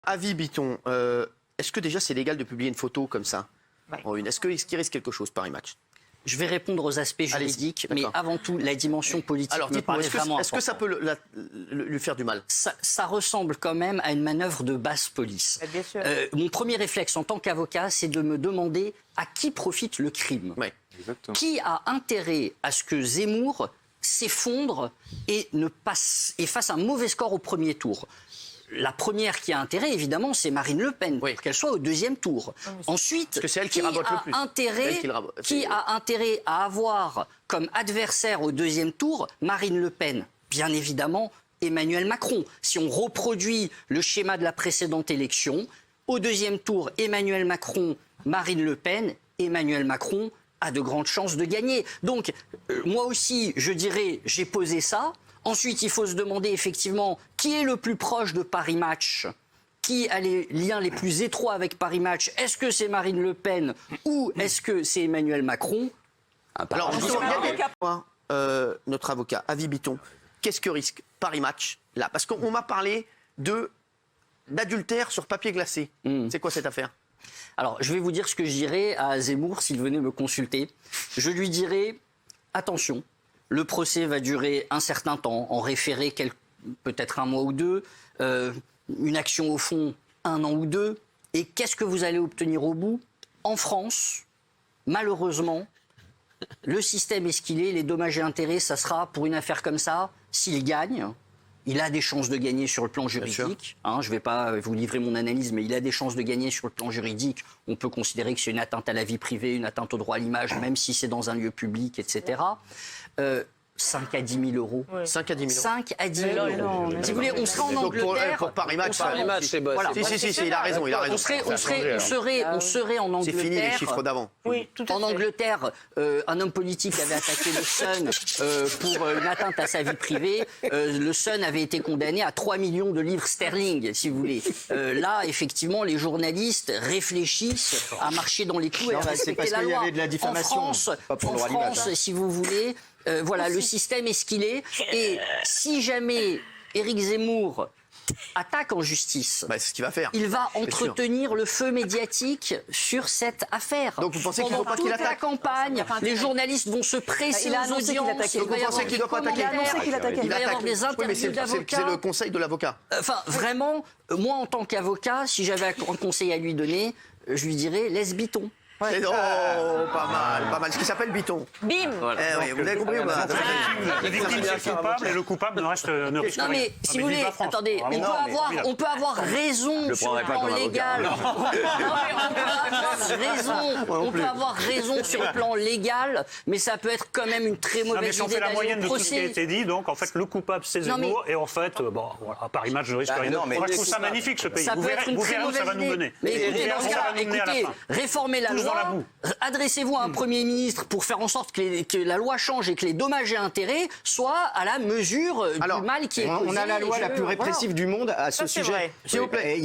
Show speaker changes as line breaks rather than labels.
Avis Bitton, est-ce que déjà c'est légal de publier une photo comme ça en une? Est-ce qu'il risque quelque chose Paris Match?
Je vais répondre aux aspects juridiques, mais avant tout, la dimension politique me paraît vraiment importante.
Est-ce que ça peut lui faire du mal?
Ça ressemble quand même à une manœuvre de basse police.
Bien sûr.
Mon premier réflexe en tant qu'avocat, c'est de me demander à qui profite le crime.
Ouais.
Qui a intérêt à ce que Zemmour s'effondre et fasse un mauvais score au premier tour? La première qui a intérêt, évidemment, c'est Marine Le Pen, pour qu'elle soit au deuxième tour. Ensuite,
parce que c'est elle qui rabote le plus.
Qui a intérêt à avoir comme adversaire au deuxième tour Marine Le Pen? Bien évidemment, Emmanuel Macron. Si on reproduit le schéma de la précédente élection, au deuxième tour, Emmanuel Macron, Marine Le Pen, Emmanuel Macron a de grandes chances de gagner. Donc, moi aussi, je dirais, j'ai posé ça. Ensuite, il faut se demander effectivement qui est le plus proche de Paris Match, qui a les liens les plus étroits avec Paris Match. Est-ce que c'est Marine Le Pen ou est-ce que c'est Emmanuel Macron?
Alors, notre avocat, Avis Bitton, qu'est-ce que risque Paris Match là? Parce qu'on m'a parlé d'adultère sur papier glacé. C'est quoi cette affaire?
Alors, je vais vous dire ce que je dirais à Zemmour s'il venait me consulter. Je lui dirais, attention, le procès va durer un certain temps, en référé peut-être un mois ou deux, une action au fond, 1 an ou 2. Et qu'est-ce que vous allez obtenir au bout? En France, malheureusement, le système est ce qu'il est, les dommages et intérêts, ça sera pour une affaire comme ça, s'il gagne. Il a des chances de gagner sur le plan juridique. Je ne vais pas vous livrer mon analyse, mais il a des chances de gagner sur le plan juridique. On peut considérer que c'est une atteinte à la vie privée, une atteinte au droit à l'image, même si c'est dans un lieu public, etc. 5 à 10 000 euros.
5 à 10 000 euros.
5 à 10 000 euros. Si vous voulez, on serait en Angleterre.
Pour Paris Match,
c'est bon.
Voilà.
Si, il a raison.
On serait en Angleterre.
C'est fini les chiffres d'avant.
Oui, tout à fait.
En Angleterre, un homme politique avait attaqué le Sun pour une atteinte à sa vie privée. Le Sun avait été condamné à 3 millions de livres sterling, si vous voulez. Là, effectivement, les journalistes réfléchissent à marcher dans les clous et à respecter la loi. En France, si vous voulez, voilà, le système est ce qu'il est. Et si jamais Éric Zemmour attaque en justice,
c'est ce qu'il va faire.
Il va entretenir le feu médiatique sur cette affaire.
Donc vous pensez qu'il ne faut pas qu'il attaque?
Toute la campagne, les journalistes vont se presser aux audiences.
Donc vous pensez qu'il ne doit pas attaquer?
Il va y avoir des interviews d'avocats.
C'est le conseil de l'avocat.
Enfin, vraiment, moi en tant qu'avocat, si j'avais un conseil à lui donner, je lui dirais laisse Bitton.
Oh, pas mal. Ce qui s'appelle Bitton.
Bim.
Voilà.
Oui, vous avez compris ou pas?
La victime est coupable et le coupable ne risque rien.
Non mais si vous voulez, attendez, on peut avoir raison sur le plan légal. On peut avoir raison sur le plan légal, mais ça peut être quand même une très mauvaise idée.
Mais si on fait la moyenne de tout ce qui a
procès.
été dit, donc en fait le coupable c'est Zemmour et en fait, à Paris Match ne risque rien. Moi je trouve ça magnifique ce pays.
Ça peut être une très
où ça va
mauvaise
nous mener.
idée. Mais écoutez, dans ce cas, réformez la loi, adressez-vous à un Premier ministre pour faire en sorte que la loi change et que les dommages et intérêts soient à la mesure du mal qui est causé.
On a la loi la plus répressive du monde à ce sujet.
S'il vous plaît.